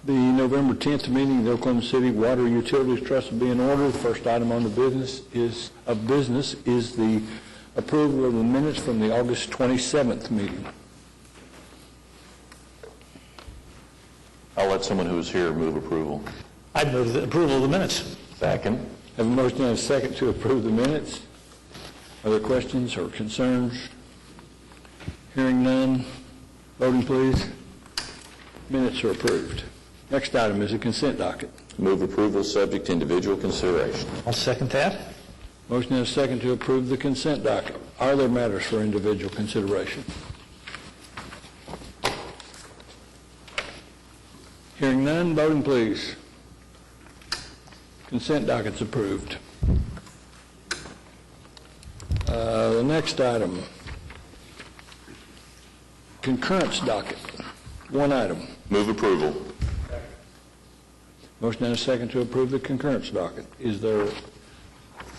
The November 10th meeting of the Oklahoma City Water Utilities Trust will be in order. The first item on the business is the approval of the minutes from the August 27th meeting. I'll let someone who's here move approval. I'd move the approval of the minutes. Second. Have a motion and a second to approve the minutes. Are there questions or concerns? Hearing none. Voting, please. Minutes are approved. Next item is a consent docket. Move approval subject to individual consideration. I'll second that. Motion and a second to approve the consent docket. Are there matters for individual consideration? Hearing none. Voting, please. Consent docket's approved. The next item, concurrence docket. One item. Move approval. Motion and a second to approve the concurrence docket.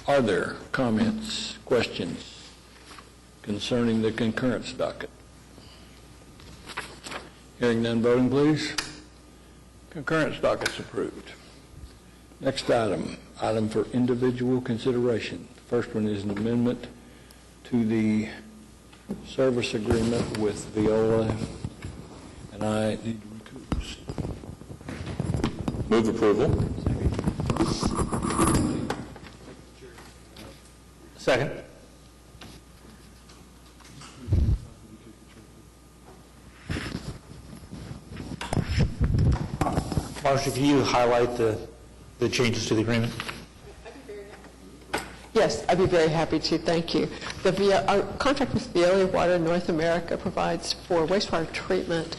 Are there comments, questions concerning the concurrence docket? Hearing none. Voting, please. Concurrence docket's approved. Next item for individual consideration. The first one is an amendment to the service agreement with Viola, and I need to recuse. Move approval. Second. Marcia, can you highlight the changes to the agreement? Yes, I'd be very happy to. Thank you. Our contract with Veolia Water North America provides for wastewater treatment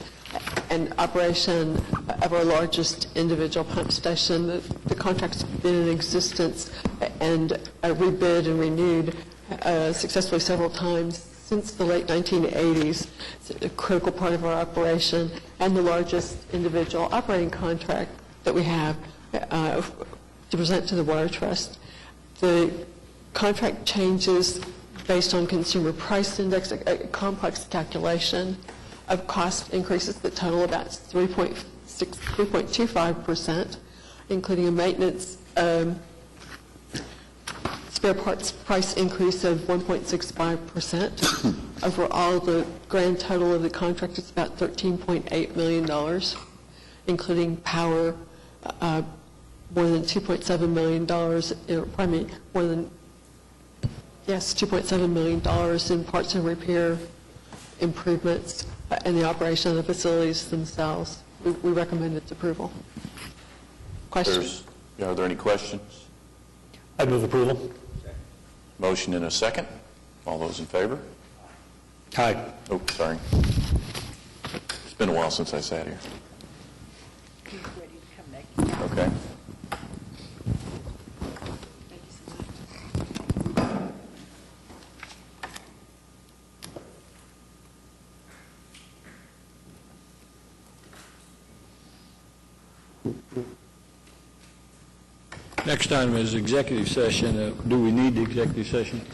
and operation of our largest individual pump station. The contract's been in existence and rebid and renewed successfully several times since the late 1980s. It's a critical part of our operation and the largest individual operating contract that we have to present to the Water Trust. The contract changes based on consumer price index, a complex calculation of cost increases that total about 3.25%, including a maintenance spare parts price increase of 1.65%. Overall, the grand total of the contract is about $13.8 million, including power, more than $2.7 million, $2.7 million in parts and repair improvements and the operation of the facilities themselves. We recommend its approval. Questions? Are there any questions? I'd move approval. Motion and a second. All those in favor? Aye. Oh, sorry. It's been a while since I sat here. Okay. Next item is executive session. Do we need the executive session?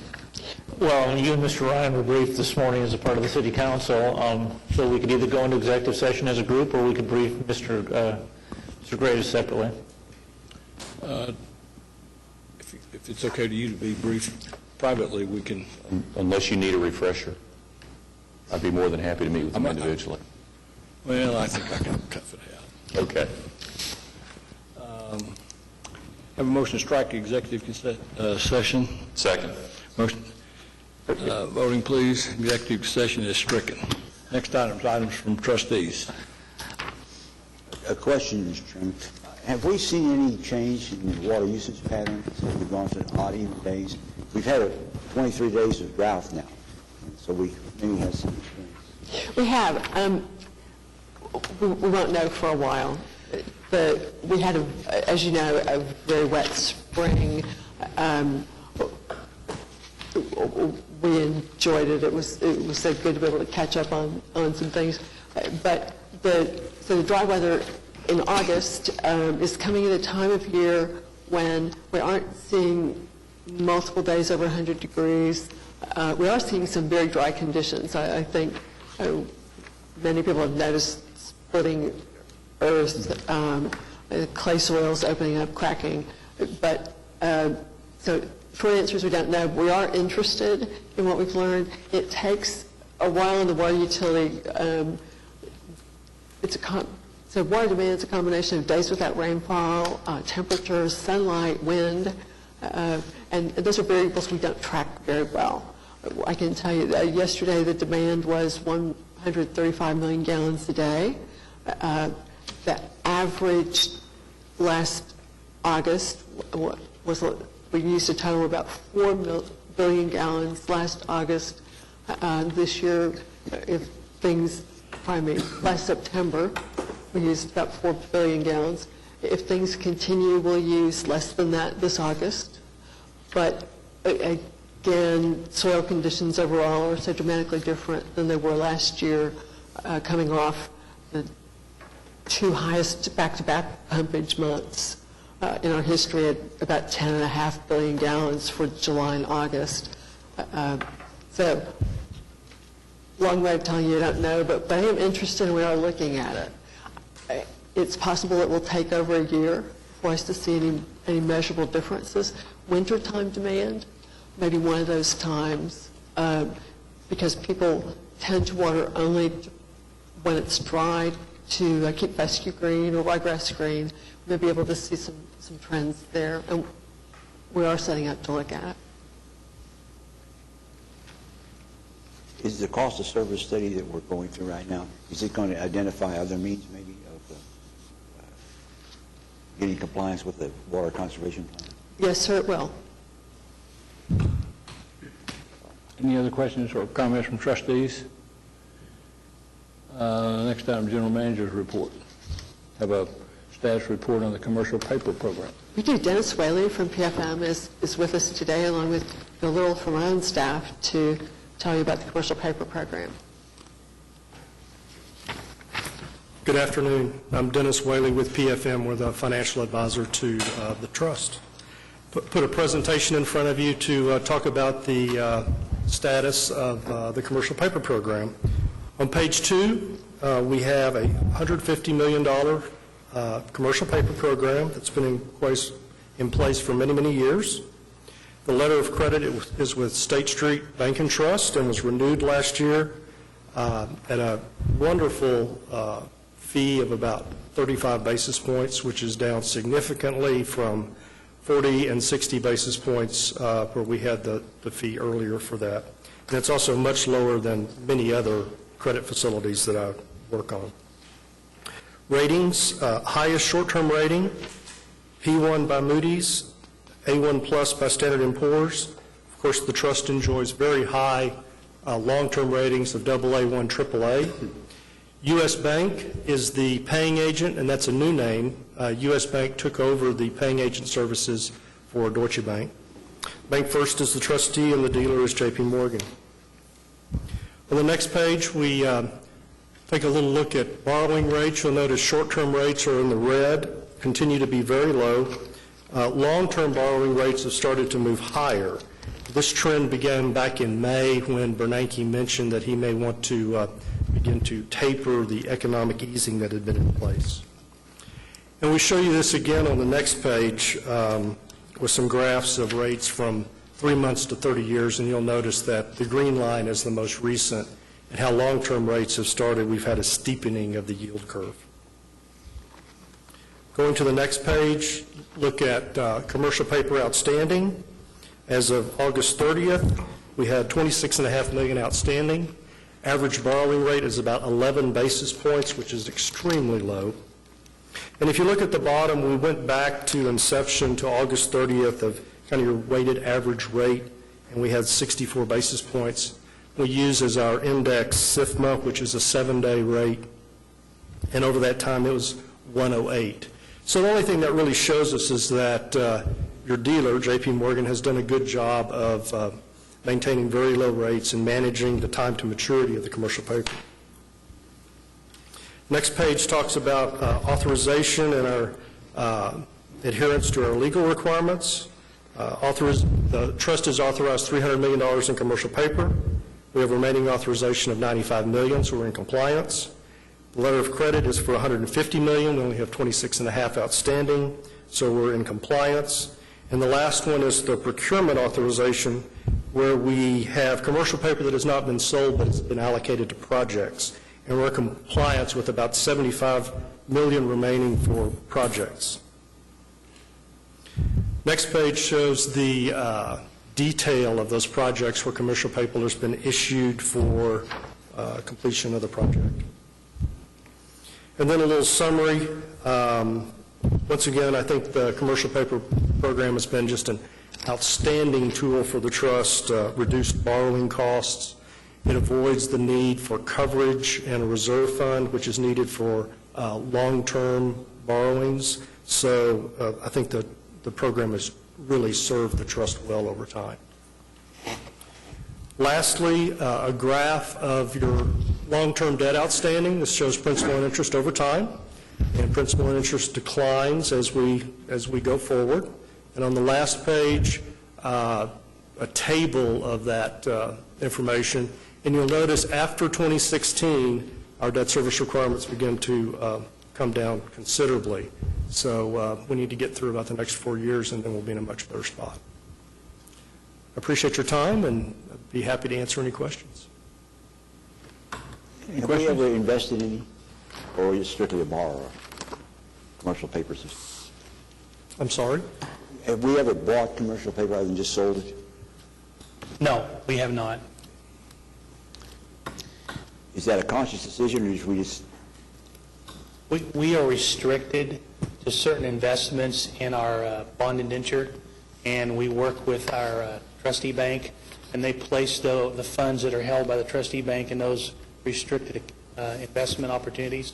Well, you and Mr. Ryan were briefed this morning as a part of the City Council, so we could either go into executive session as a group or we could brief Mr. Graves separately. If it's okay to you to be briefed privately, we can. Unless you need a refresher, I'd be more than happy to meet with them individually. Well, I think I can tough it out. Okay. Have a motion to strike executive session. Second. Motion. Voting, please. Executive session is stricken. Next items from trustees. A question, Mr. Chairman. Have we seen any change in the water usage pattern since we've gone to odd even days? We've had 23 days of drought now, so we maybe have some experience. We have. We won't know for a while. We had, as you know, a very wet spring. We enjoyed it. It was so good to be able to catch up on some things. But the dry weather in August is coming at a time of year when we aren't seeing multiple days over 100 degrees. We are seeing some very dry conditions. I think many people have noticed splitting earth, clay soils opening up, cracking. But, so short answer is we don't know. We are interested in what we've learned. It takes a while in the water utility. So water demand is a combination of days without rainfall, temperatures, sunlight, wind, and those are variables we don't track very well. I can tell you that yesterday the demand was 135 million gallons a day. The average last August was, we used a total of about 4 billion gallons last August. This year, if things, last September, we used about 4 billion gallons. If things continue, we'll use less than that this August. But again, soil conditions overall are so dramatically different than they were last year, coming off the 2 highest back-to-back pumpage months in our history at about 10.5 billion gallons for July and August. So, long way of telling you I don't know, but I am interested and we are looking at it. It's possible it will take over a year for us to see any measurable differences. Wintertime demand, maybe one of those times, because people tend to water only when it's dry to keep fescue green or ryegrass green. We'll be able to see some trends there, and we are setting up to look at it. Is the cost of service study that we're going through right now, is it going to identify other means maybe of getting compliance with the water conservation plan? Yes, sir, it will. Any other questions or comments from trustees? Next item, General Manager's report. Have a status report on the commercial paper program. We do. Dennis Whaley from PFM is with us today, along with Bill Little from our own staff, to tell you about the commercial paper program. Good afternoon. I'm Dennis Whaley with PFM. We're the financial advisor to the trust. Put a presentation in front of you to talk about the status of the commercial paper program. On page 2, we have a $150 million commercial paper program that's been in place for many, many years. The letter of credit is with State Street Bank and Trust and was renewed last year at a wonderful fee of about 35 basis points, which is down significantly from 40 and 60 basis points where we had the fee earlier for that. And it's also much lower than many other credit facilities that I work on. Ratings, highest short-term rating, P1 by Moody's, A1 plus by Standard & Poor's. Of course, the trust enjoys very high long-term ratings of AA1, AAA. U.S. Bank is the paying agent, and that's a new name. U.S. Bank took over the paying agent services for Deutsche Bank. Bank First is the trustee, and the dealer is J.P. Morgan. On the next page, we take a little look at borrowing rates. You'll notice short-term rates are in the red, continue to be very low. Long-term borrowing rates have started to move higher. This trend began back in May when Bernanke mentioned that he may want to begin to taper the economic easing that had been in place. And we show you this again on the next page with some graphs of rates from 3 months to 30 years, and you'll notice that the green line is the most recent, and how long-term rates have started. We've had a steepening of the yield curve. Going to the next page, look at commercial paper outstanding. As of August 30th, we had 26.5 million outstanding. Average borrowing rate is about 11 basis points, which is extremely low. And if you look at the bottom, we went back to inception to August 30th of kind of your weighted average rate, and we had 64 basis points. We use as our index SIFMA, which is a 7-day rate, and over that time it was 108. So the only thing that really shows us is that your dealer, J.P. Morgan, has done a good job of maintaining very low rates and managing the time to maturity of the commercial paper. Next page talks about authorization and our adherence to our legal requirements. The trust has authorized $300 million in commercial paper. We have remaining authorization of $95 million, so we're in compliance. The letter of credit is for $150 million. We only have 26.5 outstanding, so we're in compliance. And the last one is the procurement authorization, where we have commercial paper that has not been sold, but it's been allocated to projects. And we're in compliance with about $75 million remaining for projects. Next page shows the detail of those projects where commercial paper has been issued for completion of the project. And then a little summary. Once again, I think the commercial paper program has been just an outstanding tool for the trust, reduced borrowing costs. It avoids the need for coverage and a reserve fund, which is needed for long-term borrowings. So I think the program has really served the trust well over time. Lastly, a graph of your long-term debt outstanding. This shows principal and interest over time, and principal and interest declines as we go forward. And on the last page, a table of that information. And you'll notice after 2016, our debt service requirements begin to come down considerably. So we need to get through about the next 4 years, and then we'll be in a much better spot. I appreciate your time, and I'd be happy to answer any questions. Have we ever invested any, or are you strictly a borrower? Commercial papers? I'm sorry? Have we ever bought commercial paper rather than just sold it? No, we have not. Is that a conscious decision, or is we just... We are restricted to certain investments in our bond indenture, and we work with our trustee bank, and they place the funds that are held by the trustee bank in those restricted investment opportunities.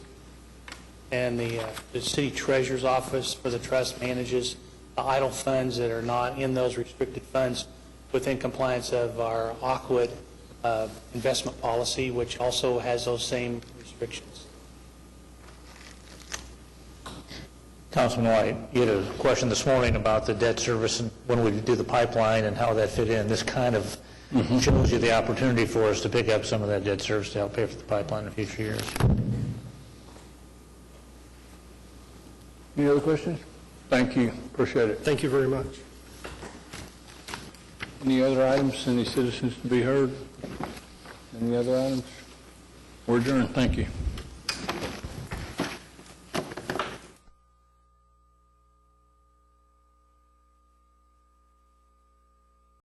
And the city treasurer's office for the trust manages the idle funds that are not in those restricted funds within compliance of our AQUID investment policy, which also has those same restrictions. Councilman White, you had a question this morning about the debt service and when we do the pipeline and how that fit in. This kind of shows you the opportunity for us to pick up some of that debt service to help pay for the pipeline in future years. Any other questions? Thank you. Appreciate it. Thank you very much. Any other items? Any citizens to be heard? Any other items? We're adjourned. Thank you.